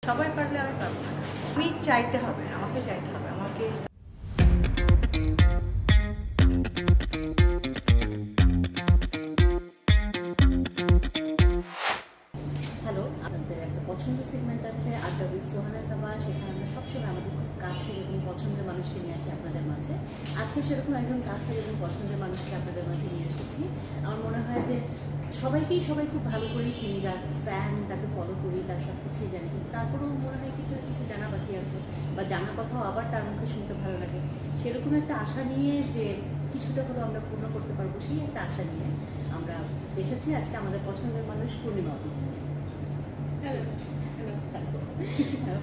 সবাই পারলে আমি পারবো না। আমি চাইতে হবে, আমাকে চাইতে হবে, আমাকে। হ্যালো, আপনাদের একটা পছন্দের সেগমেন্ট আছে আড্ডা উইথ সোহানা সাবা। সেখানে আমরা সবসময় আমাদের খুব কাছের এবং পছন্দের মানুষকে নিয়ে আসি আপনাদের মাঝে। আজকে সেরকম একজন কাছের এবং পছন্দের মানুষকে আপনাদের মাঝে নিয়ে এসেছি। আমার মনে হয় যে সবাই খুব ভালো করেই চিনি, যার ফ্যান, তাকে ফলো করি, তার সব কিছুই জানি, কিন্তু তারপরেও মনে হয় কিছু কিছু জানা বাকি আছে, বা জানার কথাও আবার তার মুখে শুনতে ভালো লাগে। সেরকম একটা আশা নিয়ে যে কিছুটা হলেও আমরা পূর্ণ করতে পারবো, সেই একটা আশা নিয়ে আমরা এসেছি আজকে আমাদের পছন্দের মানুষ পূর্ণিমা অতিথি।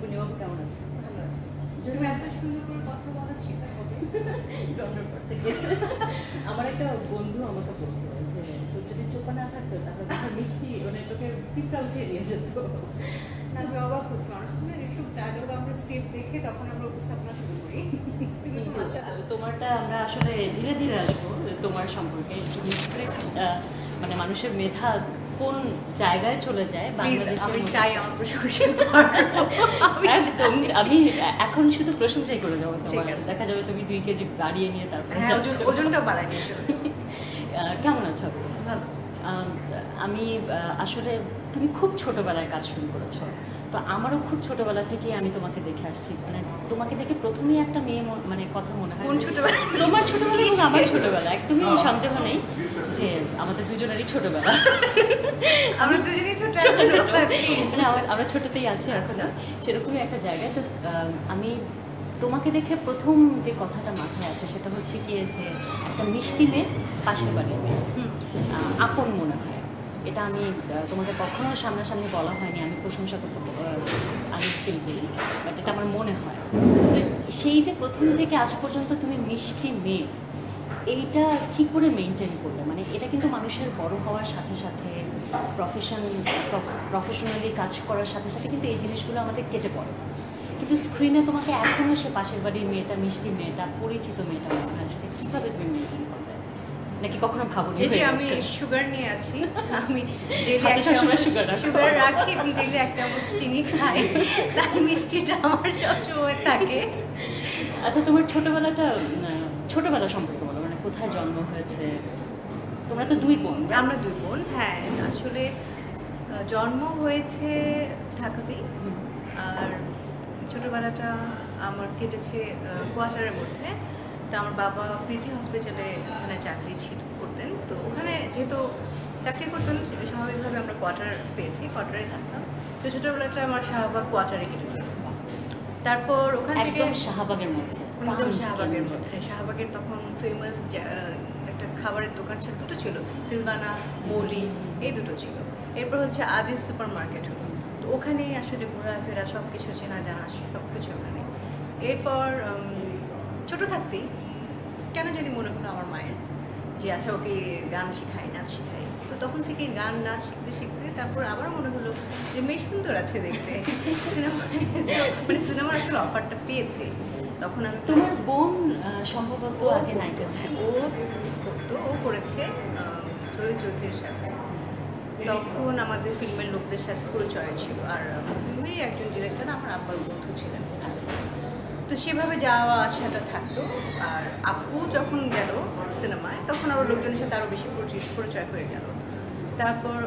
পূর্ণিমাবু কেমন আছে? ভালো আছে। তুমি এত সুন্দর করে কথা বলার শিকার হবে জন্মের পর থেকে। আমার একটা বন্ধু আমাকে বলতো যে তোর যদি চোখা না থাকতো তাহলে তোকে মিষ্টি, মানে তোকে পিঁপড়া উঠিয়ে নিয়ে যেত। আমি অবাক হচ্ছি, মানুষ যেসব ডায়লগ আমরা স্ক্রিপ্ট দেখে তখন আমরা উপস্থাপনা শুরু করি। তোমারটা আমরা আসলে ধীরে ধীরে আসবো তোমার সম্পর্কে, মানে মানুষের মেধা কোন জায়গায় চলে যায় আমি চাই আমার প্রশংসা একদম। আমি এখন শুধু প্রশংসাই করে যাবো তোমার, দেখা যাবে তুমি 2 কেজি বাড়িয়ে নিয়ে তারপরে ওজনটা বাড়াই নিয়ে চলে। কেমন আছো? ভালো। আমি আসলে তুমি খুব ছোটবেলায় কাজ শুরু করেছো, তো আমারও খুব ছোটবেলা থেকে আমি তোমাকে দেখে আসছি। মানে তোমাকে দেখে প্রথমেই একটা মেয়ে মানে কথা মনে হয়। কোন ছোটবেলা? তোমার ছোটবেলা এবং আমার ছোটবেলা একদমই সন্দেহ নেই যে আমাদের দুজনেরই ছোটবেলা। আমরা দুজনেই ছোট, আমরা ছোটতেই আছি এখনো, সেরকমই একটা জায়গায়। তো আমি তোমাকে দেখে প্রথম যে কথাটা মাথায় আসে সেটা হচ্ছে কি যে একটা মিষ্টি মেয়ে, পাশের বাড়ির মেয়ে, আপন মনে হয়। এটা আমি তোমাকে কখনো সামনাসামনি বলা হয়নি, আমি প্রশংসা করতে আমি ফিল করি, বাট এটা আমার মনে হয়। সেই যে প্রথম থেকে আজ পর্যন্ত তুমি মিষ্টি মেয়ে, এইটা কী করে মেনটেন করলে? মানে এটা কিন্তু মানুষের বড় হওয়ার সাথে সাথে প্রফেশনালি কাজ করার সাথে সাথে কিন্তু এই জিনিসগুলো আমাদের কেটে পড়ে, কিন্তু স্ক্রিনে তোমাকে এখনও সে পাশের বাড়ির মেয়েটা, মিষ্টি মেয়েটা, পরিচিত মেয়েটা মনে হয়। সেটা কীভাবে তুমি মেনটেন করবে? নাকি কখনো ভাবনি? আমি সুগার নিয়ে আছি, আমি সুগার রাখি এবং ডেইলি 1 চামচ চিনি খাই, তাই মিষ্টিটা আমার সবসময় থাকে। আচ্ছা, তোমার ছোটবেলা সম্পর্কে বলো, মানে কোথায় জন্ম হয়েছে? তোমরা তো 2 বোন। আমরা 2 বোন, হ্যাঁ। আসলে জন্ম হয়েছে ঢাকাতেই, আর ছোটবেলাটা আমার কেটেছে কোয়ার্টারের মধ্যে। তো আমার বাবা পিজি হসপিটালে ওখানে চাকরি করতেন, তো ওখানে যেহেতু চাকরি করতেন স্বাভাবিকভাবে আমরা কোয়ার্টার পেয়েছি, কোয়ার্টারে থাকতাম। তো ছোটোবেলাটা আমার শাহবাগ কোয়ার্টারে কেটেছে। তারপর ওখান থেকে শাহবাগের মধ্যে, শাহবাগের তখন ফেমাস একটা খাবারের দোকান ছিল, 2টো ছিল, সিলভানা, মৌলি, এই 2টো ছিল। এরপর হচ্ছে আজিজ সুপার মার্কেট হলো, তো ওখানেই আসলে ঘোরাফেরা সব কিছু চেনা জানা সব কিছু ওখানে। এরপর ছোটো থাকতেই কেন জানি মনে হলো আমার মায়ের যে আচ্ছা ওকে গান শেখাই, নাচ শেখাই। তো তখন থেকে গান নাচ শিখতে শিখতে তারপর আবার মনে হলো যে মেয়ে সুন্দর আছে দেখতে, সিনেমায় মানে সিনেমার একটা অফারটা পেয়েছে। তখন আমি, তোমার বোন সম্ভবত আগে নায়িকা ছিল, ও করেছে সৈয়দ চৌধুরীর সাথে। তখন আমাদের ফিল্মের লোকদের সাথে পরিচয় ছিল, আর ফিল্মেরই একজন ডিরেক্টর আমার আব্বার বন্ধু ছিলেন। আচ্ছা, তো সেভাবে যাওয়া আসাটা থাকতো। আর আপু যখন গেল সিনেমায় তখন আরও লোকজনের সাথে আরও বেশি পরিচয় হয়ে গেল। তারপর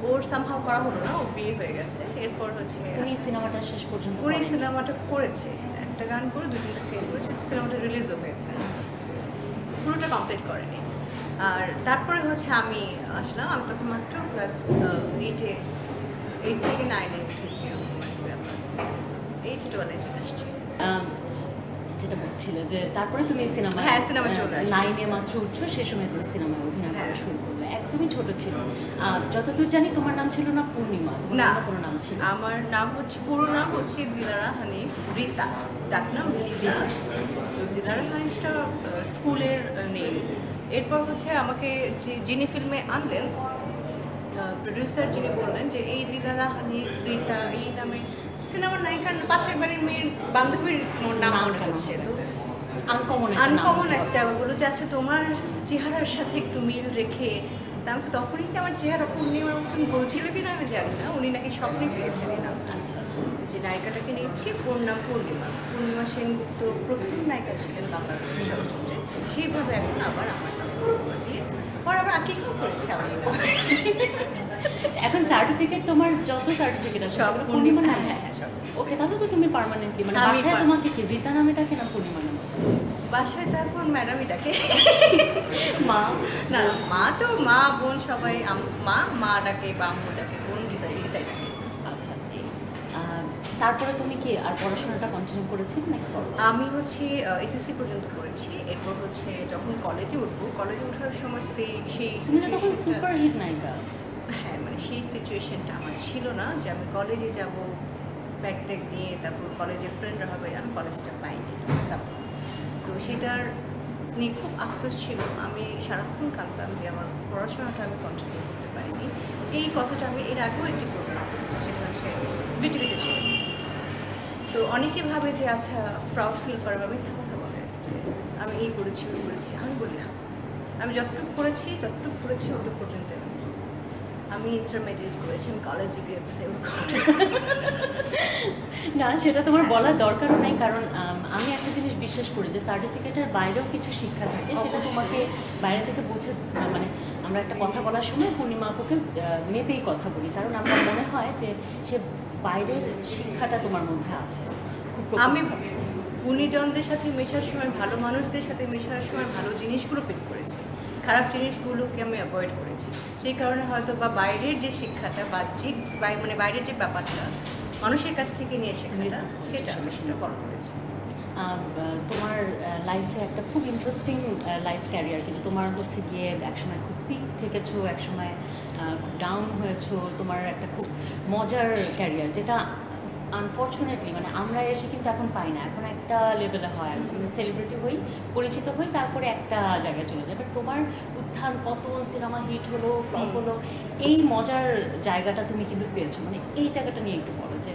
ওর সামহাও করা হলো না, ও বিয়ে হয়ে গেছে। এরপর হচ্ছে সিনেমাটা শেষ পর্যন্ত সিনেমাটা করেছে, একটা গান করে 2-3টা সিন করেছে, সিনেমাটা রিলিজও হয়েছে, পুরোটা কমপ্লিট করেনি। আর তারপরে হচ্ছে আমি আসলাম, আমি তখন মাত্র ক্লাস 8 থেকে 9-এ উঠেছি, 8 to 12 চলে আসছি। যেটা বলছিল যে তারপরে তুমি সিনেমা, হ্যাঁ সিনেমা চলে আসছে, 9-এ মাত্র উঠছো, সে সময় তুমি সিনেমায় অভিনয় করা শুরু করলে, একদমই ছোট ছিল। যতদূর জানি তোমার নাম ছিল না পূর্ণিমা, তোমার কোনো নাম ছিল? আমার নাম হচ্ছে, পুরো নাম হচ্ছে দিলারা হানিফ রিতা, ডাকনাম রিতা। তো দিলারা হানিফটা স্কুলের নেম। এরপর হচ্ছে আমাকে যিনি ফিল্মে আনলেন, প্রডিউসার যিনি বললেন যে এই দিলারা হানিফ রিতা এই নামে সিনেমার নায়িকার পাশের বাড়ির মেয়ের বান্ধবীর নাম মনে হচ্ছে, তো আনকমন একটা বলো যে আচ্ছা তোমার চেহারার সাথে একটু মিল রেখে তা আমি তখনই কি আমার চেহারা পূর্ণিমার মতন বলছিল কিনা আমি জানি না, উনি নাকি স্বপ্নে পেয়েছেন এই নামটা। যে নায়িকাটাকে নিচ্ছি ওর নাম পূর্ণিমা। পূর্ণিমা সেনগুপ্ত প্রথম নায়িকা ছিলেন বাংলাদেশের চলচ্চিত্রে, সেইভাবে এখন আবার আমার নাম পূর্ণিমা দিয়ে পর আবার আকিকাও করেছে আমার এই নামে। এখন সার্টিফিকেট, তোমার যত সার্টিফিকেট আছে সব সব পূর্ণিমা, নামে? হ্যাঁ হ্যাঁ সব। ওকে, তাহলে তো তুমি পার্মানেন্টলি মানে আমি বাসায় তোমাকে কি রীতা নামে ডাকে না পূর্ণিমা নামে? বাসায় তো এখন ম্যাডামই ডাকে। মা না, মা তো মা বোন সবাই মা ডাকে বা আম্মু ডাকে, বোন গীতাই ডাকে। আচ্ছা। তারপরে তুমি কি আর পড়াশোনাটা কন্টিনিউ করেছিলে নাকি? আমি হচ্ছে এসএসসি পর্যন্ত পড়েছি। এরপর হচ্ছে যখন কলেজে উঠবো, কলেজে ওঠার সময় সেই তুমি তো তখন সিচুয়েশনটা, সুপার হিট নায়িকা। হ্যাঁ মানে সেই সিচুয়েশনটা আমার ছিল না যে আমি কলেজে যাব ব্যাগ ট্যাগ নিয়ে, তারপর কলেজের ফ্রেন্ডরা হবে, আমি কলেজটা পাইনি সাপোর্ট। তো সেটার নিয়ে খুব আফসোস ছিল। আমি সারাক্ষণ কাঁদতাম যে আমার পড়াশোনাটা আমি কন্টিনিউ করতে পারিনি। এই কথাটা আমি এর আগেও একটি প্রোগ্রাম করেছি, সেটা হচ্ছে বিটিভিতে ছিল। তো অনেকে ভাবে যে আচ্ছা প্রাউড ফিল করে বা মিথ্যা কথা বলে যে আমি এই করেছি ওই করেছি। আমি বলি না, আমি যতটুকু করেছি ওটুকু পর্যন্ত। আমি ইন্টারমিডিয়েট করেছি, আমি কলেজে গিয়েছি। না, সেটা তোমার বলার দরকারও নেই, কারণ আমি একটা জিনিস বিশ্বাস করি যে সার্টিফিকেটের বাইরেও কিছু শিক্ষা থাকে, সেটা তোমাকে বাইরে থেকে বুঝে মানে আমরা একটা কথা বলার সময় পূর্ণিমা আপুকে মেপেই কথা বলি, কারণ আমার মনে হয় যে সে বাইরের শিক্ষাটা তোমার মধ্যে আছে। আমি গুণীজনদের সাথে মেশার সময়, ভালো মানুষদের সাথে মেশার সময় ভালো জিনিসগুলো পিক করেছি, খারাপ জিনিসগুলোকে আমি অ্যাভয়েড করেছি। সেই কারণে হয়তো বা বাইরের যে শিক্ষাটা বাহ্যিক মানে বাইরের যে ব্যাপারটা মানুষের কাছ থেকে নিয়ে শেখাটা, সেটা আমি সেটা ফলো করেছি। তোমার লাইফে একটা খুব ইন্টারেস্টিং লাইফ ক্যারিয়ার, কিন্তু তোমার হচ্ছে গিয়ে একসময় খুব পিক থেকেছো, একসময় খুব ডাউন হয়েছো। তোমার একটা খুব মজার ক্যারিয়ার, যেটা আনফর্চুনেটলি মানে আমরা এসে কিন্তু এখন পাই না। এখন একটা লেভেলে হয়, সেলিব্রিটি হই, পরিচিত হই, তারপরে একটা জায়গায় চলে যায়। বাট তোমার উত্থান পতন, সিনেমা হিট হলো, ফ্লপ হলো, এই মজার জায়গাটা তুমি কিন্তু পেয়েছো। মানে এই জায়গাটা নিয়ে একটু বলো যে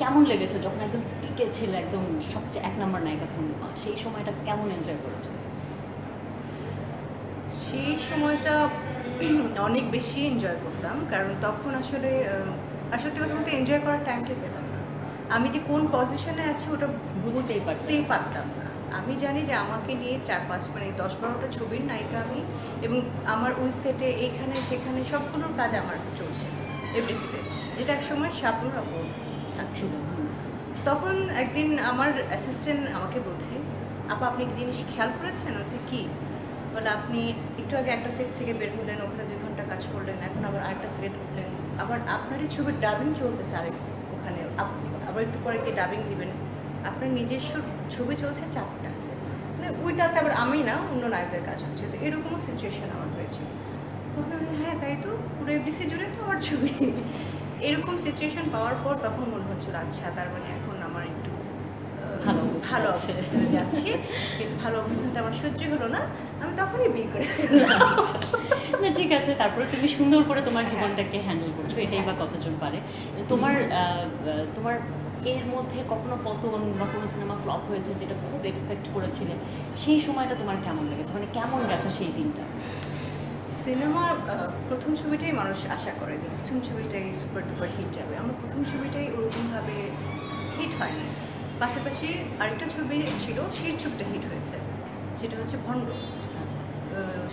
কেমন লেগেছে যখন একদম পিকে ছিল, একদম সবচেয়ে এক নম্বর নায়িকা পূর্ণিমা, সেই সময়টা কেমন এনজয় করেছো? সেই সময়টা অনেক বেশি এনজয় করতাম, কারণ তখন আসলে সত্যি কথা বলতে এনজয় করার টাইমটা পেতাম না। আমি যে কোন পজিশনে আছি ওটা বুঝতেই পারতাম না। আমি জানি যে আমাকে নিয়ে 4-5 মানে 10-12টা ছবির নায়িকা আমি, এবং আমার ওই সেটে এইখানে সেখানে সবগুলোর কাজ আমার চলছে এফডিসিতে, যেটা এক সময় শাবনুর আপু ছিল। তখন একদিন আমার অ্যাসিস্ট্যান্ট আমাকে বলছে, আপা আপনি কি জিনিস খেয়াল করেছেন? বলছি কি? বলে আপনি একটু আগে একটা সেট থেকে বের হলেন, ওখানে 2 ঘন্টা কাজ করলেন, এখন আবার আরেকটা সেট উঠলেন, আবার আপনারই ছবির ডাবিং চলতেছে আরেক ওখানে, আবার একটু পরে গিয়ে ডাবিং দিবেন, আপনার নিজস্ব ছবি চলছে 4টা, মানে ওইটাতে আবার আমি না অন্য নায়কদের কাজ হচ্ছে। তো এরকমও সিচুয়েশন আমার হয়েছিল। তখন আমি হ্যাঁ তাই তো, পুরো এফডিসি জুড়ে তো আমার ছবি। এরকম সিচুয়েশন পাওয়ার পর তখন মনে হচ্ছিল আচ্ছা তার মানে এখন আমার একটু ভালো অবস্থানে যাচ্ছে, কিন্তু ভালো অবস্থানটা আমার সহ্য হলো না, আমি তখনই বিয়ে করে না ঠিক আছে, তারপরে তুমি সুন্দর করে তোমার জীবনটাকে হ্যান্ডেল করছো, এটাই বা কতজন পারে। তোমার তোমার এর মধ্যে কখনো পতন বা কোনো সিনেমা ফ্লপ হয়েছে যেটা খুব এক্সপেক্ট করেছিলে, সেই সময়টা তোমার কেমন লেগেছে, মানে কেমন গেছে সেই দিনটা? সিনেমার প্রথম ছবিটাই মানুষ আশা করে যে প্রথম ছবিটাই সুপার ডুপার হিট যাবে। আমার প্রথম ছবিটাই ওরকমভাবে হিট হয়নি। পাশাপাশি আরেকটা ছবি ছিল, সেই ছবিটা হিট হয়েছে, যেটা হচ্ছে ভণ্ড।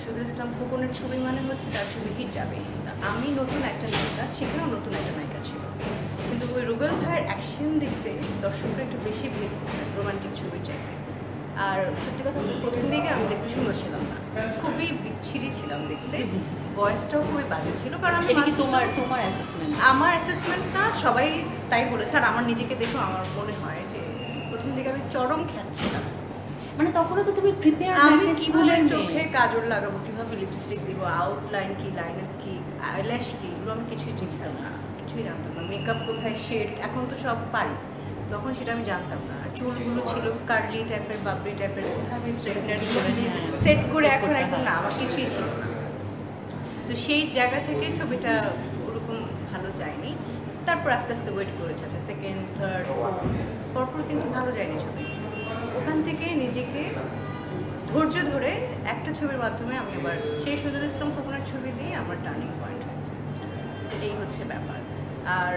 শহীদুল ইসলাম খোকনের ছবি মানে হচ্ছে তার ছবি হিট যাবে। আমি নতুন একটা নায়িকা, সেখানেও নতুন একটা নায়িকা ছিল, কিন্তু ওই রুবেল ভাইয়ের অ্যাকশন দেখতে দর্শকরা একটু বেশি ভিড় করতেন রোমান্টিক ছবির চাইতে। আর সত্যি কথা বলতে প্রথম দিকে আমি দেখতে সুন্দর ছিলাম না, খুবই বিচ্ছিরি ছিলাম দেখতে, ভয়েসটাও খুবই বাজে ছিল। কারণ আমি আমার অ্যাসেসমেন্ট না, সবাই তাই বলেছে, আর আমার নিজেকে দেখেও আমার মনে হয় যে প্রথম দিকে আমি চরম খ্যাচ্ছিলাম। মানে তখনও তো তুমি প্রিপেয়ার, আমি কিভাবে চোখে কাজল লাগাবো, কিভাবে লিপস্টিক দিব, আউটলাইন কি, লাইনার কি, আইল্যাশ কি, এগুলো আমি কিছুই চিনতাম না, কিছুই জানতাম না। মেকআপ কোথায় শেড, এখন তো সব পারি, তখন সেটা আমি জানতাম না। আর চুলগুলো ছিল কার্লি টাইপের, বাবরি টাইপের, কোথায় আমি স্ট্রেটনারি করে সেট করে এখন একদম না, আমার কিছুই ছিল না। তো সেই জায়গা থেকে ছবিটা ওরকম ভালো যায়নি। তারপর আস্তে আস্তে ওয়েট করেছে, আচ্ছা সেকেন্ড, থার্ড, ফোর্থ, পরপর কিন্তু ভালো যায়নি ছবি। ওখান থেকে নিজেকে ধৈর্য ধরে একটা ছবির মাধ্যমে আমি আবার সেই সজল ইসলাম খোকনের ছবি দিয়ে আমার টার্নিং পয়েন্ট হয়েছে। এই হচ্ছে ব্যাপার। আর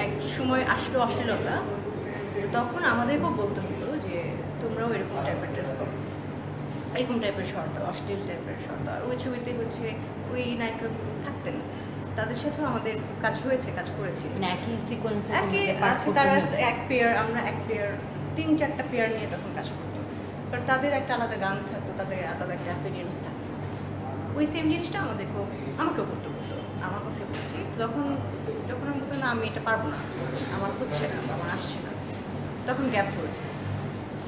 এক সময় আসলো অশ্লীলতা, তো তখন আমাদেরকেও বলতে হতো যে তোমরাও এরকম টাইপের ড্রেস করো, এরকম টাইপের শর্ট দাও, অশ্লীল টাইপের শর্ট দাও। আর ওই ছবিতে হচ্ছে ওই নায়িকাগুলো থাকতেন, তাদের সাথেও আমাদের কাজ হয়েছে, কাজ করেছি। মানে একই সিকোয়েন্সে একই আছে, তারা এক পেয়ার, আমরা এক পেয়ার, 3-4টা পেয়ার নিয়ে তখন কাজ করতো। কারণ তাদের একটা আলাদা গান থাকতো, তাদের আলাদা একটা অ্যাপিরিয়েন্স থাকতো। ওই সেম জিনিসটা আমাকেও করতে হতো। আমার কথাই বলছি, যখন আমি বলতো না আমি এটা পারবো না, আমার হচ্ছে না, আমার আসছে না, তখন গ্যাপ পড়েছে।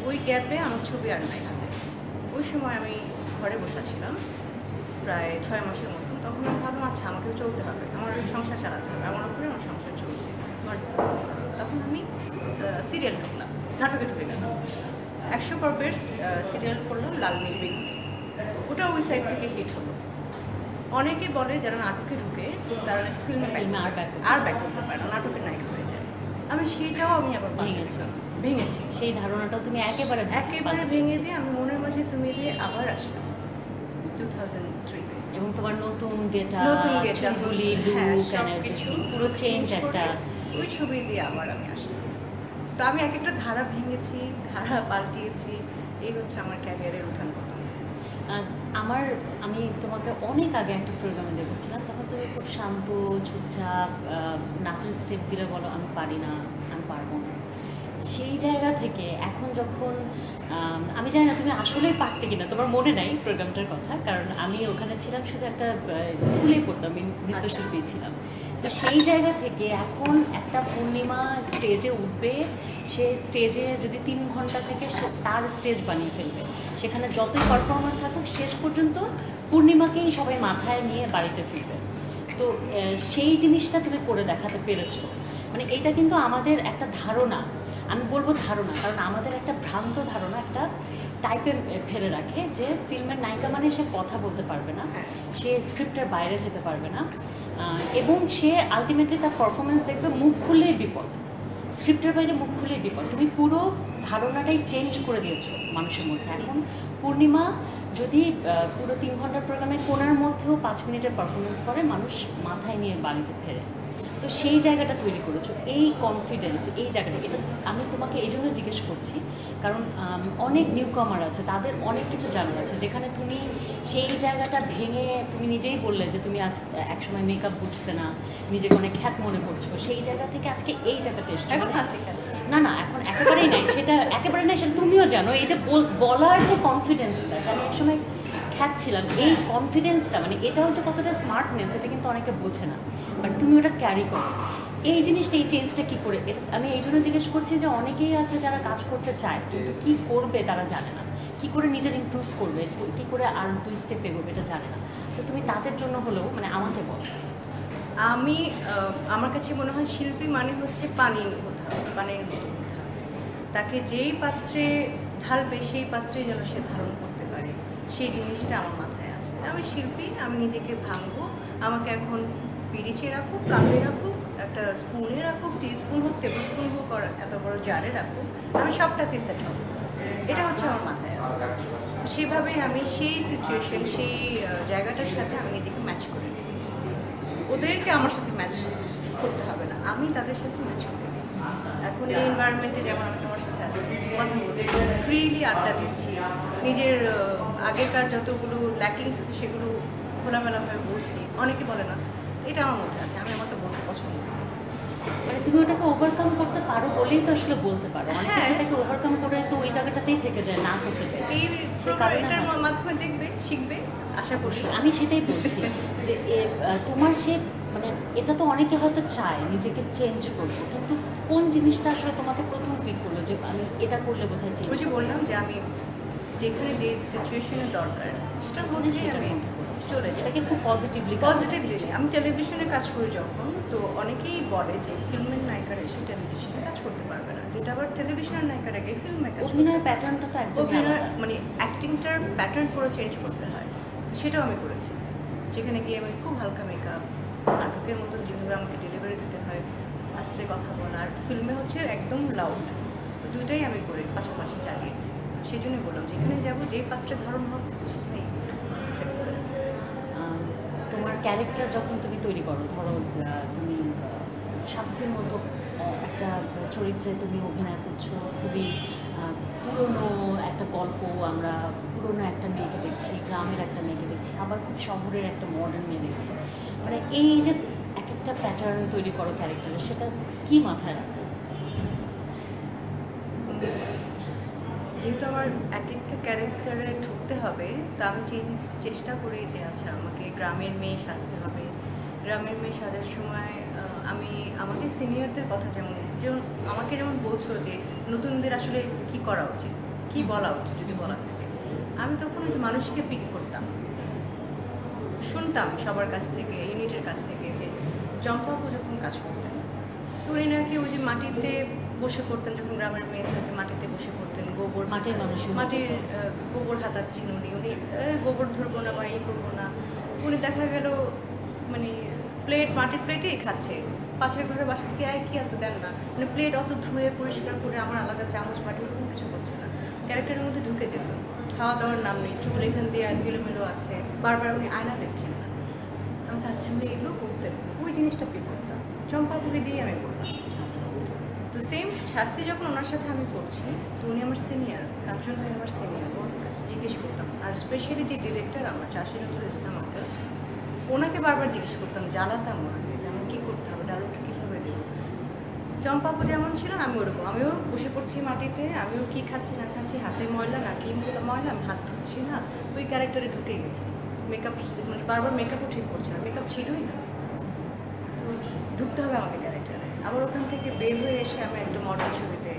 ওই গ্যাপে আমার ছবি আর নাই হাতে। ওই সময় আমি ঘরে বসা ছিলাম প্রায় 6 মাসের মতন। তখন আমি ভাবলাম আচ্ছা আমাকেও চলতে হবে, আমার সংসার চালাতে হবে, আমার উপরে আমার সংসার চলছে। তখন আমি সিরিয়াল ঢুকলাম, নাটকে ঢুকে গেলাম। 100 পর্বের সিরিয়াল করলাম লাল নীল বেগুনি। ওটা ওই সাইড থেকে হিট হলো। অনেকে বলে যারা নাটকে ঢুকে তারা ফিল্মে আর ব্যাক করতে পারে না, নাটকের নায়িকা হয়ে যায়। সেটাও আমি আবার ভেঙেছি। সেই ধারণাটাও তুমি একেবারে ভেঙে দিয়ে আমি মনের মাঝে তুমি দিয়ে আবার আসলাম 2003-তে। এবং তোমার নতুন গেটা চুলগুলি, কিছু পুরো চেঞ্জ একটা, ওই ছবি দিয়ে আবার আমি আসলাম। তো আমি এক একটা ধারা ভেঙেছি, ধারা পাল্টিয়েছি। এই হচ্ছে আমার ক্যারিয়ারের উত্থান পতন। আমি তোমাকে অনেক আগে একটা প্রোগ্রামে দেখেছিলাম, তখন তুমি খুব শান্ত, চুপচাপ, নাচের স্টেপ দিলে বলো আমি পারি না, আমি পারবো না। সেই জায়গা থেকে এখন যখন আমি জানি না তুমি আসলেই পারতে কিনা, তোমার মনে নাই প্রোগ্রামটার কথা, কারণ আমি ওখানে ছিলাম শুধু একটা স্কুলেই পড়তাম, নৃত্যশিল্পী ছিলাম। তো সেই জায়গা থেকে এখন একটা পূর্ণিমা স্টেজে উঠবে, সে স্টেজে যদি 3 ঘন্টা থেকে তার স্টেজ বানিয়ে ফেলবে, সেখানে যতই পারফর্মার থাকুক শেষ পর্যন্ত পূর্ণিমাকেই সবাই মাথায় নিয়ে বাড়িতে ফিরবে। তো সেই জিনিসটা তুমি করে দেখাতে পেরেছো। মানে এটা কিন্তু আমাদের একটা ধারণা, আমি বলবো ধারণা, কারণ আমাদের একটা ভ্রান্ত ধারণা একটা টাইপে ফেলে রাখে যে ফিল্মের নায়িকা মানে সে কথা বলতে পারবে না, সে স্ক্রিপ্টের বাইরে যেতে পারবে না, এবং সে আলটিমেটলি তার পারফরমেন্স দেখবে মুখ খুললেই বিপদ, স্ক্রিপ্টের বাইরে মুখ খুললেই বিপদ। তুমি পুরো ধারণাটাই চেঞ্জ করে দিয়েছো মানুষের মধ্যে। এখন পূর্ণিমা যদি পুরো 3 ঘন্টার প্রোগ্রামে কোনার মধ্যেও 5 মিনিটের পারফরমেন্স করে, মানুষ মাথায় নিয়ে বাড়িতে ফেরে। তো সেই জায়গাটা তৈরি করেছো, এই কনফিডেন্স, এই জায়গাটা। এটা আমি তোমাকে এই জন্য জিজ্ঞেস করছি, কারণ অনেক নিউ কামার আছে, তাদের অনেক কিছু জানার আছে, যেখানে তুমি সেই জায়গাটা ভেঙে, তুমি নিজেই বললে যে তুমি আজ একসময় মেকআপ বুঝতে না, নিজেকে অনেক খ্যাত মনে করছো, সেই জায়গা থেকে আজকে এই জায়গাতে এসছো। না না, এখন একেবারেই নাই, সেটা একেবারে নাই, সেটা তুমিও জানো। এই যে বলার যে কনফিডেন্সটা, আমি একসময় খ্যাত ছিলাম, এই কনফিডেন্সটা, মানে এটাও যে কতটা স্মার্টনেস, এটা কিন্তু অনেকে বোঝে না, বাট তুমি ওটা ক্যারি করো। এই জিনিসটা, এই চেঞ্জটা কী করে, আমি এই জন্য জিজ্ঞেস করছি যে অনেকেই আছে যারা কাজ করতে চায় কিন্তু কী করবে তারা জানে না, কী করে নিজের ইমপ্রুভ করবে, কী করে আর 2 স্টেপ এগোবে এটা জানে না। তো তুমি তাদের জন্য হলেও মানে আমাকে বলো। আমার কাছে মনে হয় শিল্পী মানে হচ্ছে পানির মতো হতে হবে। তাকে যেই পাত্রে ঢালবে সেই পাত্রে যেন সে ধারণ করতে পারে, সেই জিনিসটা আমার মাথায় আছে। আমি শিল্পী, আমি নিজেকে ভাঙবো। আমাকে এখন পিরিচে রাখুক, কাপে রাখুক, একটা স্পুনে রাখুক, টি স্পুন হোক, টেবিল স্পুন হোক, আর এত বড় জারে রাখুক, আমি সবটাতেই সেট হব। এটা হচ্ছে আমার মাথায় আছে। তো সেভাবেই আমি সেই সিচুয়েশন, সেই জায়গাটার সাথে আমি নিজেকে ম্যাচ করে নিই। ওদেরকে আমার সাথে ম্যাচ করতে হবে না, আমি তাদের সাথে ম্যাচ করি। এখন এই এনভায়রনমেন্টে যেমন আমি তোমার সাথে আছি, কথা বলছি, ফ্রিলি আড্ডা দিচ্ছি, নিজের আগেকার যতগুলো ল্যাকিংস আছে সেগুলো খোলামেলাভাবে বলছি। অনেকে বলে না, এটা আমার মধ্যে আছে, আমি আমারটা বলতে পছন্দ করি। মানে তুমি ওটাকে ওভারকাম করতে পারো বলেই তো আসলে বলতে পারো। অনেকে সেটাকে ওভারকাম করে তো ওই জায়গাটাতেই থেকে যায়, না করতে পারে। এটার মাধ্যমে দেখবে, শিখবে, আশা করি। আমি সেটাই বলছি যে তোমার সে মানে এটা তো অনেকে হয়তো চায় নিজেকে চেঞ্জ করবো, কিন্তু কোন জিনিসটা আসলে তোমাকে প্রথম ফিল করলো যে আমি এটা করলে বোধহয় চেঞ্জ? ওই যে বললাম যে আমি যেখানে যে সিচুয়েশনে দরকার সেটার মধ্যে আমি চলে যাই। এটাকে খুব পজিটিভলি আমি টেলিভিশনে কাজ করি যখন, তো অনেকেই বলে যে ফিল্মের নায়িকারা এসে টেলিভিশনে কাজ করতে পারবে না, যেটা আবার টেলিভিশনের নায়িকারা গিয়ে ফিল্মে কাজ, অভিনয়ের প্যাটার্নটা তো একদম মানে অ্যাক্টিংটার প্যাটার্ন পুরো চেঞ্জ করতে হয়। তো সেটাও আমি করেছি, যেখানে গিয়ে আমি খুব হালকা মেকআপ, নাটকের মতো যেভাবে আমাকে ডেলিভারি দিতে হয়, আস্তে কথা বলা, আর ফিল্মে হচ্ছে একদম লাউড, তো দুইটাই আমি করে পাশাপাশি চালিয়েছি। সেই জন্যই বললাম যেখানে যাবো যেই পাত্রে ধারণ হবে সেখানেই accept করে নেবো। তোমার ক্যারেক্টার যখন তুমি তৈরি করো, ধরো তুমি শাস্তির মতো একটা চরিত্রে তুমি অভিনয় করছো, খুবই পুরনো একটা গল্প, আমরা পুরনো একটা মেয়েকে দেখছি, গ্রামের একটা মেয়েকে দেখছি, আবার খুব শহরের একটা মডার্ন মেয়ে দেখছি, মানে এই যে এক একটা প্যাটার্ন তৈরি করো ক্যারেক্টারে, সেটা কি মাথায় রাখো? যেহেতু আমার এক একটা ক্যারেক্টারে ঢুকতে হবে, তা আমি চেষ্টা করি যে আচ্ছা আমাকে গ্রামের মেয়ে সাজতে হবে। গ্রামের মেয়ে সাজার সময় আমি আমাদের সিনিয়রদের কথা যেমন যেমন আমাকে যেমন বলছো যে নতুনদের আসলে কি করা উচিত, কি বলা উচিত যদি বলা থাকে, আমি তখন ওই যে মানুষকে পিক করতাম, শুনতাম সবার কাছ থেকে, ইউনিটের কাছ থেকে যে চম্পা আপু যখন কাজ করতেন তো উনি নাকি ওই যে মাটিতে বসে পড়তেন, যখন গ্রামের মেয়ে থাকে মাটিতে বসে পড়তেন, গোবর মাটির মানুষ, মাটির গোবর হাতাচ্ছেন উনি, গোবর ধরবো না বা এই করবো না, উনি দেখা গেল মানে মাটির প্লেটেই খাচ্ছে, পাশের ঘরে বাসা থেকে কি আছে দেন না, মানে প্লেট অত ধুয়ে পরিষ্কার করে আমার আলাদা চামচ বাটি ওরকম কিছু করছে না, ক্যারেক্টারের মধ্যে ঢুকে যেত। খাওয়া দাওয়ার নাম নেই, চুল এখান দিয়ে এলোমেলো আছে, বারবার উনি আয়না দেখছেন না, আমি চাচ্ছি উনি এগুলো করতেন, ওই জিনিসটা পিক করতাম, চম্পা আপুকে দিয়ে আমি করলাম। আচ্ছা, তো সেম শাস্তি যখন ওনার সাথে আমি করছি, তো উনি আমার সিনিয়র, কাঞ্চন ভাই আমার সিনিয়র, ওর কাছে জিজ্ঞেস করতাম, আর স্পেশালি যে ডিরেক্টর আমার চাষিরুল ইসলাম আঙ্কেল, ওনাকে বারবার জিজ্ঞেস করতাম, জ্বালাতাম ওনাকে যে আমার কী করতে হবে, ডায়লগটা কীভাবে দেবো। চম্পা আপু যেমন ছিলেন আমি ওরকম, আমিও বসে পড়ছি মাটিতে, আমিও কী খাচ্ছি না খাচ্ছি, হাতে ময়লা না কি ময়লা, আমি হাত ধুচ্ছি না, ওই ক্যারেক্টারে ঢুকে গেছি। মেকআপ মানে বারবার মেকআপও ঠিক করছে না, মেকআপ ছিলই না, তো ঢুকতে হবে আমাকে ক্যারেক্টারে। আবার ওখান থেকে বের হয়ে এসে আমি একটা মডেল ছবিতে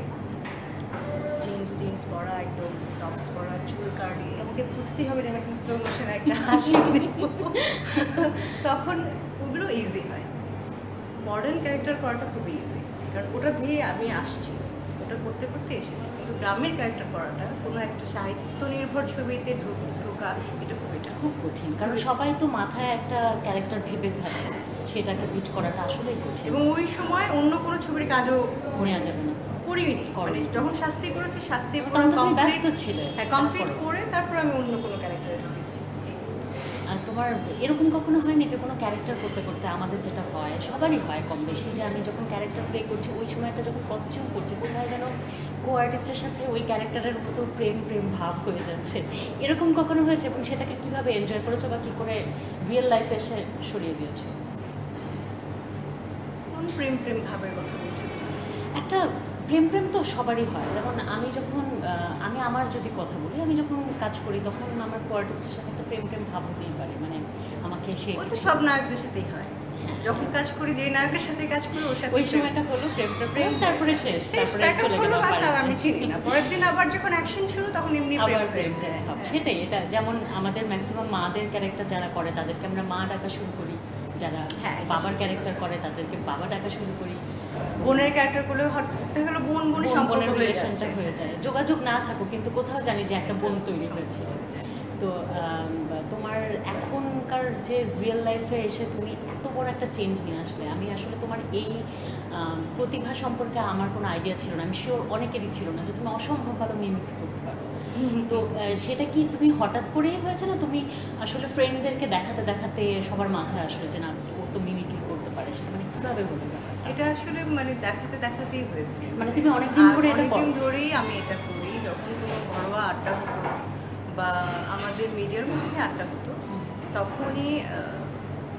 জিন্স পরা, একদম টপস পরা, চুল কার্লি, আমাকে বুঝতেই হবে যে আমি একটা স্লো মোশনে একটা হাসি দিব, তখন ওগুলো ইজি হয়। মডার্ন ক্যারেক্টার করাটা খুবই ইজি, কারণ ওটা দিয়ে আমি আসছি, ওটা করতে করতে এসেছি। কিন্তু গ্রামের ক্যারেক্টার করাটা, কোনো একটা সাহিত্য নির্ভর ছবিতে ঢোকা, এটা খুব কঠিন, কারণ সবাই তো মাথায় একটা ক্যারেক্টার ভেবে ফেলে, সেটাকে বিট করাটা আসলেই কঠিন, এবং ওই সময় অন্য কোনো ছবির কাজও মনে যাবে না, করিনি। মানে যখন শাস্তি করেছি, শাস্তি ব্যস্ত ছিল, কমপ্লিট করে তারপর আমি অন্য কোনো ক্যারেক্টারে ঢুকেছি। আর তোমার এরকম কখনো হয়নি যে কোনো ক্যারেক্টার করতে করতে, আমাদের যেটা হয় সবারই হয় কম বেশি, যে আমি যখন ক্যারেক্টার প্লে করছি ওই সময়টা যখন কস্টিউম করছি, কোথায় যেন কো আর্টিস্টের সাথে ওই ক্যারেক্টারের মতো প্রেম ভাব হয়ে যাচ্ছে, এরকম কখনো হয়েছে? এবং সেটাকে কীভাবে এনজয় করেছো বা কী করে রিয়েল লাইফে এসে সরিয়ে দিয়েছো? কোন প্রেম ভাবের কথা বলছি? একটা প্রেম তো সবারই হয়, যেমন আমি যখন আমি আমার যদি কথা বলি, আমি যখন কাজ করি তখন আমার কো আর্টিস্টের সাথে একটা প্রেম ভাব হতেই পারে, মানে আমাকে সে, ওই তো সব নায়কদের সাথেই হয়, যখন কাজ করি যেই নায়কের সাথে কাজ করি ওর সাথে ওই সময়টা হলো প্রেম, তারপরে শেষ, তারপরে চলে গেল, আর আমি চিনি না, পরের দিন আবার যখন অ্যাকশন শুরু তখন এমনি প্রেম হবে। সেটাই, এটা যেমন আমাদের ম্যাক্সিমাম মাদের ক্যারেক্টার যারা করে তাদেরকে আমরা মা ডাকা শুরু করি, যারা বাবার ক্যারেক্টার করে তাদেরকে বাবা ডাকা শুরু করি, বোনের ক্যারেক্টার করলেও দেখা গেল বোনের সম্পর্ক রিলেশনটা হয়ে যায়, যোগাযোগ না থাকুক কিন্তু কোথাও জানি যে একটা বোন তৈরি হয়েছে। তো তোমার এখনকার যে রিয়েল লাইফে এসে তুমি এত বড় একটা চেঞ্জ নিয়ে আসলে, আমি আসলে তোমার এই প্রতিভা সম্পর্কে আমার কোনো আইডিয়া ছিল না, আমি শিওর অনেকেরই ছিল না যে তুমি অসম্ভব ভালো মিমিক্রি করতে পারো। তো সেটা কি তুমি হঠাৎ করেই হয়েছে, না তুমি আসলে ফ্রেন্ডদেরকে দেখাতে দেখাতে সবার মাথায় আসলে যে না ও তো মিমিক্রি করতে পারে, সেটা মানে কীভাবে বলে? এটা আসলে মানে দেখাতেই হয়েছে, মানে তুমি অনেকদিন ধরেই আমি এটা করি, যখন কোনো ঘরোয়া আড্ডা হতো বা আমাদের মিডিয়ার মধ্যে আড্ডা হতো, তখনই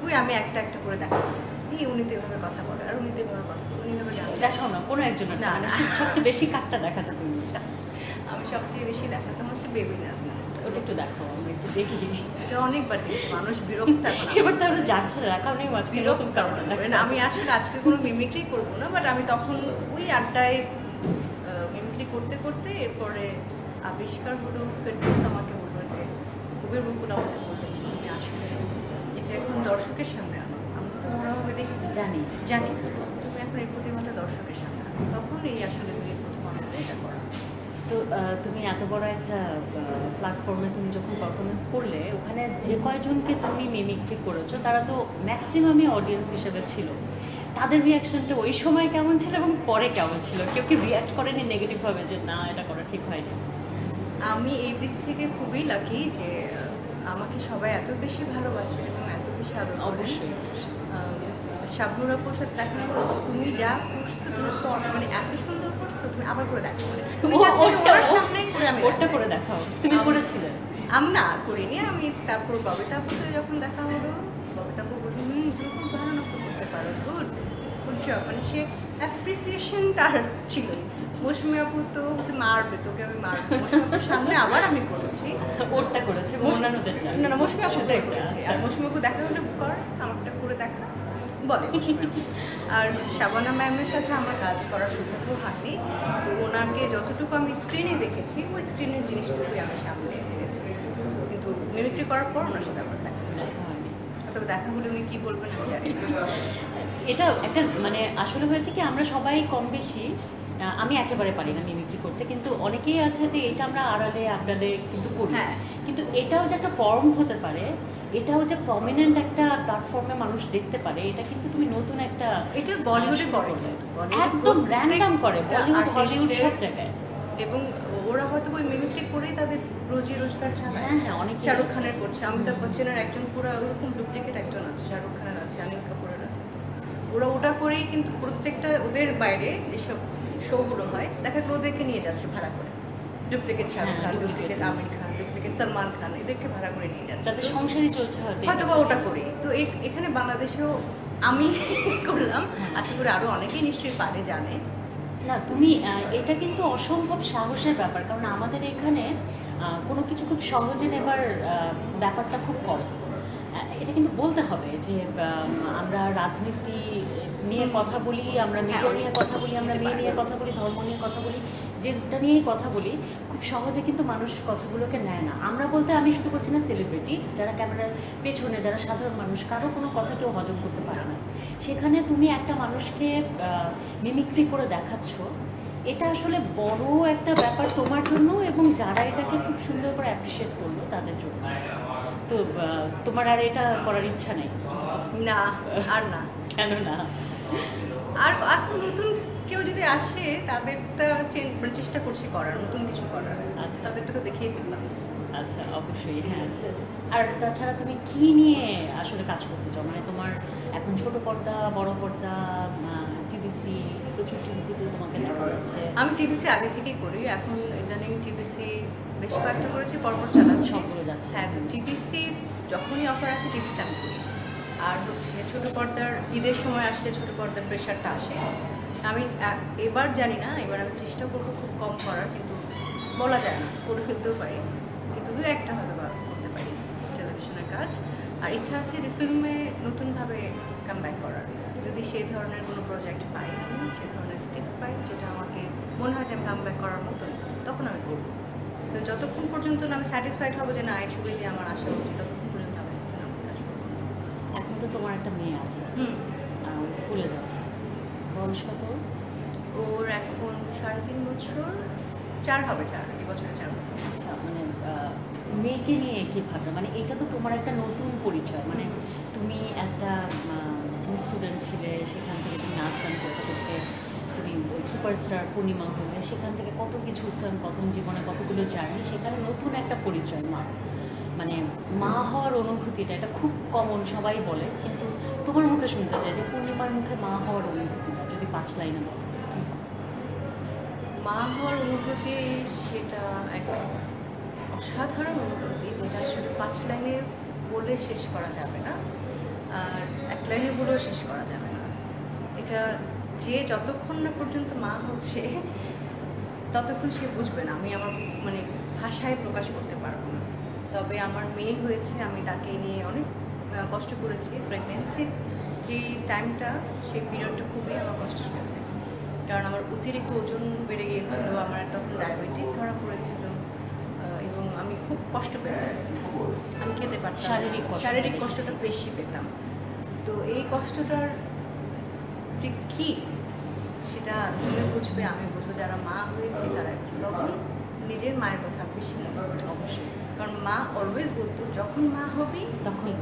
ওই আমি একটা করে দেখাতাম, উনি তো এভাবে কথা বলে, আর উনি তো এভাবে কথা বলে, উনি এভাবে দেখাও না কোনো একজন, না না সবচেয়ে বেশি কাটটা দেখাতে তুমি? আমি সবচেয়ে বেশি দেখাতাম হচ্ছে বেবি না, ওটা একটু দেখো, আমরা একটু দেখি। এটা অনেকবার দেখছি, মানুষ বিরক্ত, এবার তো আমরা যার ধরে রাখাও নেই, বিরক্ত কারণ আমি আসলে আজকে কোনো মিমিক্রি করবো না, বাট আমি তখন ওই আড্ডায় মিমিক্রি করতে করতে এরপরে আবিষ্কার হলো, ফেরদৌস আমাকে বললো যে কবির বকুল আমাকে বললেন তুমি আসলে এটা এখন দর্শকের সামনে আনো, আমি তো ওরাভাবে দেখেছি, জানি তুমি এখন এই প্রতিমাটা দর্শকের সামনে আনো, তখন এই আসলে প্রথম আমাদের এটা করা। তো তুমি এত বড় একটা প্ল্যাটফর্মে তুমি যখন পারফরমেন্স করলে, ওখানে যে কয়জনকে তুমি মিমিক্রি করেছো তারা তো ম্যাক্সিমামই অডিয়েন্স হিসেবে ছিল, তাদের রিয়াকশনটা ওই সময় কেমন ছিল এবং পরে কেমন ছিল? কেউ কি রিয়াক্ট করেনি নেগেটিভভাবে যে না এটা করা ঠিক হয়নি? আমি এই দিক থেকে খুবই লাকি যে আমাকে সবাই এত বেশি ভালোবাসে এবং এত বেশি আদর করে। অবশ্যই শাবনুর আপুর সাথে দেখা হলো, তুমি যা করছো তুমি মানে এত সুন্দর করছো, তুমি আবার করে দেখো, মানে তুমি চাচ্ছো যে ওর সামনেই করে আমি ওরটা করে দেখাও। তুমি করেছিলে? আমি না করিনি। আমি তারপর ববিতা আপুর সাথে যখন দেখা হলো, ববিতা আপু বলল তুমি খুব ভালো নাটক করতে পারো, গুড গুড জব, মানে সে অ্যাপ্রিসিয়েশন তার ছিলই। মৌসুমী আপু তো হচ্ছে মারবে, তোকে আমি মারবো, মৌসুমী আপুর সামনে আবার আমি করেছি। ওরটা করেছে মৌনানুদেরটা? না না, মৌসুমী আপুটাই করেছি। আর মৌসুমী আপু দেখা হলে কর আমারটা করে দেখা বলে মৌসুমী আপু। আর শাবানা ম্যামের সাথে আমার কাজ করার সৌভাগ্য হয়নি, তো ওনাকে যতটুকু আমি স্ক্রিনে দেখেছি ওই স্ক্রিনের জিনিসটুকুই আমি সামনে এনেছি, কিন্তু মিমিক্রি করার পর ওনার সাথে আমার দেখা হয়নি। তবে দেখা হলে উনি কী বলবেন আমি জানি না। এটা একটা মানে আসলে হয়েছে কি, আমরা সবাই কম বেশি, আমি একেবারে পারি না মিমিক্রি করতে, কিন্তু অনেকেই আছে যে এটা আমরা আড়ালে আবডালে কিন্তু করি। হ্যাঁ, কিন্তু এটাও যে একটা ফর্ম হতে পারে, এটাও যে প্রমিনেন্ট একটা প্ল্যাটফর্মে মানুষ দেখতে পারে, এটা কিন্তু তুমি নতুন একটা, এটা বলিউডে করে, একদম র্যান্ডম করে বলিউড হলিউড সব জায়গায়। এবং ওরা হয়তো ওই মিমিক্রি করেই তাদের রোজি রোজগার চালায়। হ্যাঁ হ্যাঁ, অনেক শাহরুখ খানের করছে, অমিতাভ বচ্চনের একজন পুরো ওরকম ডুপ্লিকেট একজন আছে, শাহরুখ খানের আছে, অনিল কাপুরের আছে। তো ওরা ওটা করেই কিন্তু প্রত্যেকটা ওদের বাইরে যেসব শোগুলো হয় দেখা গেলো ওদেরকে নিয়ে যাচ্ছে ভাড়া করে, duplicate Shahrukh Khan, duplicate Aamir Khan, duplicate Salman Khan, এদেরকে ভাড়া করে নিয়ে যাচ্ছে, যাদের সংসারই চলছে হয়তো বা ওটা করি। তো এখানে বাংলাদেশেও আমি করলাম, আশা করি আরও অনেকেই নিশ্চয়ই পারে, জানে। না তুমি এটা কিন্তু অসম্ভব সাহসের ব্যাপার, কারণ আমাদের এখানে কোনো কিছু খুব সহজে নেবার ব্যাপারটা খুব কম। এটা কিন্তু বলতে হবে যে আমরা রাজনীতি নিয়ে কথা বলি, আমরা মিডিয়া নিয়ে কথা বলি, আমরা মেয়ে নিয়ে কথা বলি, ধর্ম নিয়ে কথা বলি, যেটা নিয়েই কথা বলি, খুব সহজে কিন্তু মানুষ কথাগুলোকে নেয় না। আমরা বলতে আমি শুধু বলছি না সেলিব্রিটি, যারা ক্যামেরার পেছনে, যারা সাধারণ মানুষ, কারো কোনো কথা কেউ হজম করতে পারে না। সেখানে তুমি একটা মানুষকে মিমিক্রি করে দেখাচ্ছ, এটা আসলে বড় একটা ব্যাপার তোমার জন্য এবং যারা এটাকে খুব সুন্দর করে অ্যাপ্রিসিয়েট করলো তাদের জন্য। তো তোমার আর এটা করার ইচ্ছা নেই? না, আর না। কেন না? আর এখন নতুন কেউ যদি আসে তাদেরটা চেষ্টা করছি করার, নতুন কিছু করার। আচ্ছা, তাদেরটা তো দেখিয়ে ফেললাম। আচ্ছা, অবশ্যই। হ্যাঁ, আর তাছাড়া তুমি কি নিয়ে আসলে কাজ করতে চাও? মানে তোমার এখন ছোট পর্দা, বড় পর্দা, টিভিসি, প্রচুর টিভিসিতে তোমাকে দেখা যাচ্ছে। আমি টিভিসি আগে থেকেই করি, এখন ইদানিং টিভিসি বেশ কয়েকটা করেছি, পরপর চালাচ্ছি। সবগুলো যাচ্ছে। হ্যাঁ, তো টিভিসি যখনই অফার আসে টিভিসি আমি করি। আর হচ্ছে ছোটো পর্দার ঈদের সময় আসলে ছোটো পর্দার প্রেশারটা আসে। আমি এবার জানি না, এবার আমি চেষ্টা করবো খুব কম করার, কিন্তু বলা যায় না, করে ফেলতেও পারি, কিন্তু দু একটা হয়তো বা করতে পারি টেলিভিশনের কাজ। আর ইচ্ছা আছে যে ফিল্মে নতুনভাবে কামব্যাক করার, যদি সেই ধরনের কোনো প্রজেক্ট পাই, আমি সেই ধরনের স্ক্রিপ্ট পাই যেটা আমাকে মনে হয় যে আমি কামব্যাক করার মতন, তখন আমি করবো। তো যতক্ষণ পর্যন্ত না আমি স্যাটিসফাইড হবো যে না এই ছবি দিয়ে আমার আসা উচিত, ততক্ষণ পর্যন্ত আমি সিনেমার কাজ করবো। এখন তো তোমার একটা মেয়ে আছে, স্কুলে যাচ্ছে, বয়স কত? ওর এখন 3.5 বছর, 4 হবে, 4 এই বছরে 4 হবে। আচ্ছা, মানে মেয়েকে নিয়ে কী ভাবনা? মানে এটা তো তোমার একটা নতুন পরিচয়, মানে তুমি একটা তুমি স্টুডেন্ট ছিলে, সেখান থেকে তুমি নাচ গান করতে করতে তুমি সুপারস্টার পূর্ণিমা হলে, সেখান থেকে কত কিছু উত্থান পতন, জীবনে কতগুলো জার্নি, সেখানে নতুন একটা পরিচয় মা, মানে মা হওয়ার অনুভূতিটা, এটা খুব কমন, সবাই বলে, কিন্তু তোমার মুখে শুনতে চাই যে পূর্ণিমার মুখে মা হওয়ার অনুভূতিটা যদি 5 লাইনে বলো কী হবে? মা হওয়ার অনুভূতি সেটা এক অসাধারণ অনুভূতি, যেটা আসলে 5 লাইনে বলে শেষ করা যাবে না, আর 1 লাইনে বলেও শেষ করা যাবে না। এটা যে যতক্ষণ না পর্যন্ত মা হচ্ছে ততক্ষণ সে বুঝবে না, আমি আমার মানে ভাষায় প্রকাশ করতে পারবো না। তবে আমার মেয়ে হয়েছে, আমি তাকে নিয়ে অনেক কষ্ট করেছি। প্রেগনেন্সির যে টাইমটা, সেই পিরিয়ডটা খুবই আমার কষ্টের গেছে, কারণ আমার অতিরিক্ত ওজন বেড়ে গিয়েছিল, আমার তখন ডায়াবেটিক ধরা পড়েছিল, এবং আমি খুব কষ্ট পেতাম, আমি খেতে পারতাম, শারীরিক কষ্টটা বেশি পেতাম। তো এই কষ্টটার যে কী সেটা তুমি বুঝবে, আমি বুঝবো, যারা মা হয়েছে তারা তখন নিজের মায়ের কথা বেশি মনে করবে অবশ্যই, কারণ মা অলওয়েজ বলতো যখন মা হবি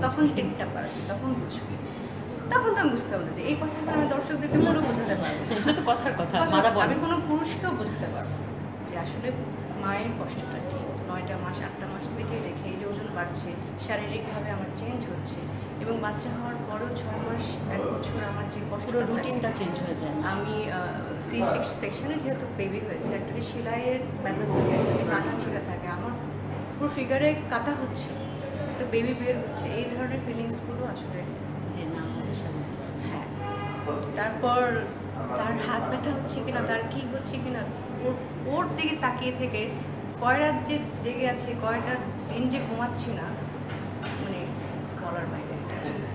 তখন হেডটা পারবি, তখন বুঝবি। তখন তো আমি বুঝতে পারবো যে এই কথাটা আমি দর্শকদেরকে পুরো বোঝাতে পারবো, তো কথার কথা, আমি কোনো পুরুষকেও বোঝাতে পারবো যে আসলে মায়ের কষ্টটা কি, 9টা মাস 8টা মাস পেটে রেখে এই যে ওজন বাড়ছে, শারীরিকভাবে আমার চেঞ্জ হচ্ছে, এবং বাচ্চা হওয়ার পরেও 6 মাস 1 বছর আমার যে পুরো কষ্টটা থাকে, রুটিনটা চেঞ্জ হয়ে যায়। আমি সি সেকশনে যেহেতু বেবি হয়েছে, একটা যে সেলাইয়ের ব্যথা থাকে, একটা যে কাটা ছিঁড়া থাকে, আমার পুরো ফিগারে কাটা হচ্ছে, একটা বেবি বের হচ্ছে, এই ধরনের ফিলিংসগুলো আসলে যে না হবে স্বাভাবিক। হ্যাঁ। তারপর তার হাত ব্যথা হচ্ছে কিনা, তার কি হচ্ছে কিনা, ওর দিকে তাকিয়ে থেকে কয় রাত যে জেগে আছে, কয়টা দিন যে ঘুমাচ্ছি না, মানে বলার বাইরে এটা আসলে।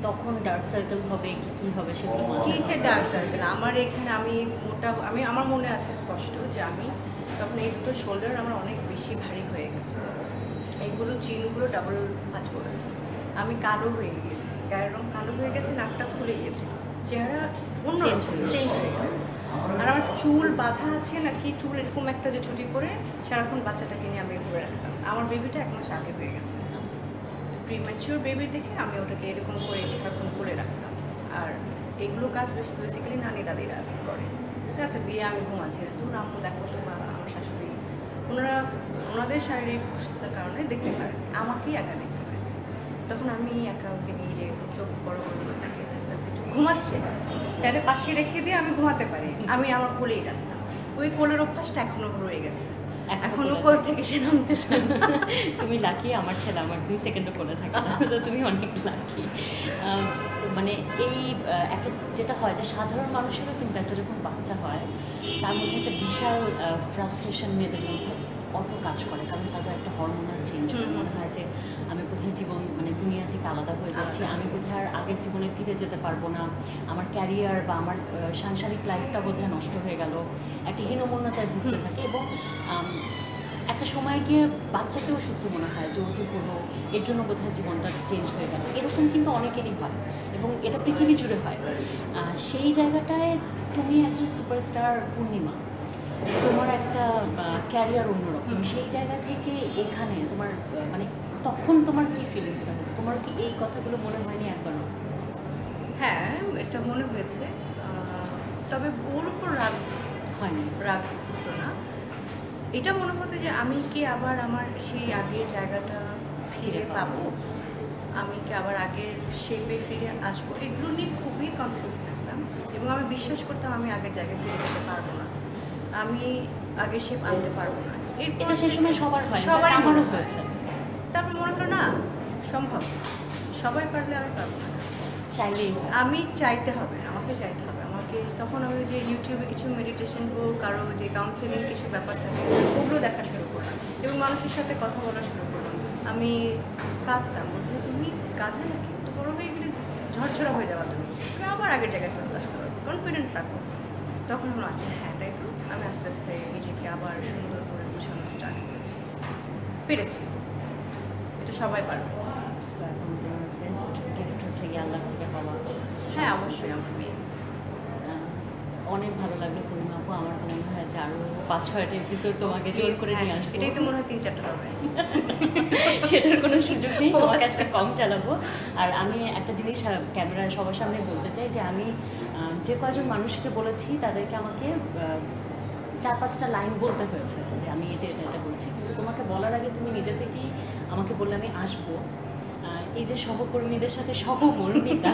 তখন ডার্ক সার্কেল হবে কি কি হবে সেগুলো কি সে ডার্ক সার্কেল, আমার এখানে আমি আমার মনে আছে স্পষ্ট যে আমি তখন এই দুটো শোল্ডার আমার অনেক বেশি ভারী হয়ে গেছে, এইগুলো চিনগুলো ডাবল ভাঁজ করেছে, আমি কালো হয়ে গিয়েছি, গায়ের রং কালো হয়ে গেছে, নাকটা ফুলে গেছে, চেহারা অন্য চেঞ্জ হয়ে গেছে। আর আমার চুল বাঁধা আছে নাকি, চুল এরকম একটা যে ছুটি করে সারাক্ষণ বাচ্চাটাকে নিয়ে আমি ঘুরে রাখতাম। আমার বেবিটা 1 মাস আগে হয়ে গেছে, প্রিম্যাচিওর বেবি দেখে আমি ওটাকে এরকম করে সারাক্ষণ করে রাখতাম। আর এগুলো কাজ বেসিক্যালি নানি দাদিরা করে, ঠিক আছে, দিয়ে আমি ঘুমাচ্ছি, দূর আম্মু দেখো তো, বা আমার শাশুড়ি, ওনাদের শারীরিক অসুস্থতার কারণে দেখতে পারে, আমাকেই একা দেখতে হয়েছে। তখন আমি একা ওকে নিয়ে যে চোখ বড় বড় করে তাকিয়ে থাকতাম, কিছু ঘুমাচ্ছে, চাইলে পাশে রেখে দিয়ে আমি ঘুমাতে পারি, আমি আমার কোলেই রাখতাম। ওই কোলের অভ্যাসটা এখনো রয়ে গেছে, এখনো কোল থেকে সে নামতে চায় না। তুমি লাকি, আমার ছেলে আমার 2 সেকেন্ডও করে থাকে না, তো তুমি অনেক লাকি। মানে এই একটা যেটা হয় যে সাধারণ মানুষেরও কিন্তু একটা যখন বাচ্চা হয় তার মধ্যে একটা বিশাল ফ্রাস্ট্রেশন মেয়েদের মধ্যে অটো কাজ করে, কারণ তাদের একটা হরমোনাল চেঞ্জ মনে হয় যে আমি কোথায় জীবন মানে দুনিয়া থেকে আলাদা হয়ে যাচ্ছি, আমি কোথায় আগের জীবনে ফিরে যেতে পারবো না, আমার ক্যারিয়ার বা আমার সাংসারিক লাইফটা বোধহয় নষ্ট হয়ে গেল, একটা হীনমন্যতায় ভুগতে থাকে। এবং একটা সময় গিয়ে বাচ্চাকেও সূত্র মনে হয় যে ও যে হলো এর জন্য বোধহয় জীবনটা চেঞ্জ হয়ে গেল, এরকম কিন্তু অনেকেরই হয় এবং এটা পৃথিবী জুড়ে হয়। সেই জায়গাটায় তুমি একজন সুপারস্টার পূর্ণিমা, তোমার একটা ক্যারিয়ার অন্যরকম, সেই জায়গা থেকে এখানে তোমার মানে তখন তোমার কি ফিলিংসটা হতো? তোমার কি এই কথাগুলো মনে হয়নি একবারও? হ্যাঁ, এটা মনে হয়েছে, তবে ওর উপর হয়নি, রাগ হতো না, এটা মনে হতো যে আমি কি আবার আমার সেই আগের জায়গাটা ফিরে পাবো, আমি কি আবার আগের শেপে ফিরে আসবো, এগুলো নিয়ে খুবই কনফিউজ থাকতাম। এবং আমি বিশ্বাস করতাম আমি আগের জায়গায় ফিরে যেতে পারবো না, আমি আগের শেপ আনতে পারবো না। এটা সেই সময় সবার হয়, সবারই আমারও মনে হয়েছে। তারপর মনে হলো না, সম্ভব, সবাই পারলে আমি পারবো না, চাইলেই আমি চাইতে হবে, আমাকে চাইতে হবে। আমাকে তখন আমি যে ইউটিউবে কিছু মেডিটেশন হোক, আরও যে কাউন্সিলিং কিছু ব্যাপার থাকে ওগুলো দেখা শুরু করলাম এবং মানুষের সাথে কথা বলা শুরু করলাম। আমি কাঁদতাম, বলতে তুমি কাঁদে নাকি, তো বড় হয়ে গেলে ঝরঝরা হয়ে যাওয়া, তুমি আবার আগের জায়গায় ফেরত আসতে পারবো, কনফিডেন্ট রাখো। তখন হলো আচ্ছা হ্যাঁ তাই তো, আমি আস্তে আস্তে নিজেকে আবার সুন্দর করে গুছানো স্টার্ট করেছি, পেরেছি, এটা সবাই পারবে। বেস্ট গিফট হচ্ছে গিয়ে আল্লাহ থেকে পাওয়া। হ্যাঁ অবশ্যই, আমার মেয়ে। অনেক ভালো লাগলো পূর্ণিমা আপু, আমার তো মনে হয় যে আরও 5-6টা এপিসোড তোমাকে জোর করে নিয়ে আসবো। এটাই তো মনে হয় 3-4টা হবে। সেটার কোনো সুযোগ নেই, তোমাকে আজকে কম চালাবো। আর আমি একটা জিনিস ক্যামেরায় সবার সামনে বলতে চাই যে আমি যে কয়জন মানুষকে বলেছি তাদেরকে আমাকে 4-5টা লাইন বলতে হয়েছে যে আমি এটা এটা এটা বলছি, কিন্তু তোমাকে বলার আগে তুমি নিজে থেকেই আমাকে বললে আমি আসবো। এই যে সহকর্মীদের সাথে সহমর্মিতা,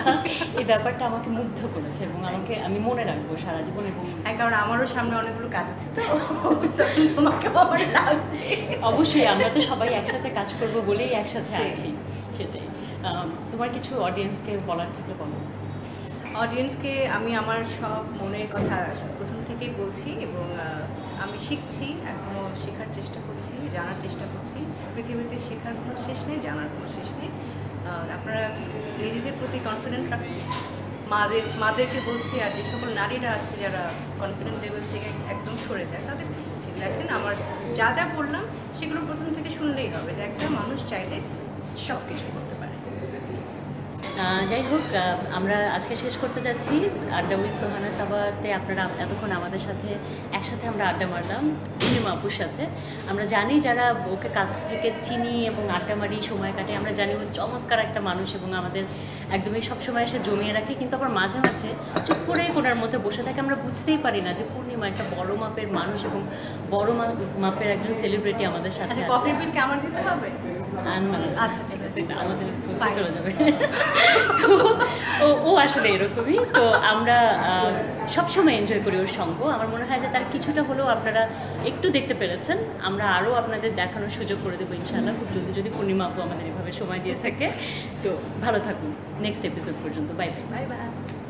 এই ব্যাপারটা আমাকে মুগ্ধ করেছে এবং আমি মনে রাখবো সারা জীবন। এবং কারণ আমারও সামনে অনেকগুলো কাজ আছে, তো তখন তোমাকে আমার লাগবে। অবশ্যই আমরা তো সবাই একসাথে কাজ করবো বলেই একসাথে আছি, সেটাই। তোমার কিছু অডিয়েন্সকে বলার থাকলে বলো। অডিয়েন্সকে আমি আমার সব মনের কথা প্রথম থেকেই বলছি এবং আমি শিখছি, এখনও শেখার চেষ্টা করছি, জানার চেষ্টা করছি। পৃথিবীতে শেখার কোনো শেষ নেই, জানার কোনো শেষ নেই। আপনারা নিজেদের প্রতি কনফিডেন্ট রাখুন, মাদেরকে বলছি, আর যে সকল নারীরা আছে যারা কনফিডেন্ট লেভেল থেকে একদম সরে যায় তাদেরকে বলছি, দেখেন আমার যা যা বললাম সেগুলো প্রথম থেকে শুনলেই হবে যে একটা মানুষ চাইলে সব কিছু করতে পারে। যাই হোক, আমরা আজকে শেষ করতে যাচ্ছি আড্ডা উইথ সোহানা সাবাতে। আপনারা এতক্ষণ আমাদের সাথে একসাথে আমরা আড্ডা মারলাম পূর্ণিমা আপুর সাথে। আমরা জানি যারা ওকে কাছ থেকে চিনি এবং আড্ডা মারি, সময় কাটে, আমরা জানি ও চমৎকার একটা মানুষ এবং আমাদের একদমই সবসময় এসে জমিয়ে রাখে, কিন্তু আবার মাঝে মাঝে চুপ করে কোনার মধ্যে বসে থাকে, আমরা বুঝতেই পারি না যে পূর্ণিমা একটা বড় মাপের মানুষ এবং বড় মাপের একজন সেলিব্রিটি আমাদের সাথে আচ্ছা, আছে। কফির বিল কি আমার দিতে হবে? আচ্ছা, ঠিক আছে। এটা আমাদের মধ্যে চলে যাবে। তো ও আসলে এরকমই। তো আমরা সবসময় এনজয় করি ওর সঙ্গ। আমার মনে হয় যে তার কিছুটা হলেও আপনারা একটু দেখতে পেরেছেন। আমরা আরও আপনাদের দেখানোর সুযোগ করে দেবো ইনশাআল্লাহ খুব জলদি, যদি পূর্ণিমা আপু আমাদের এভাবে সময় দিয়ে থাকে। তো ভালো থাকুন নেক্সট এপিসোড পর্যন্ত। Bye bye. Bye bye.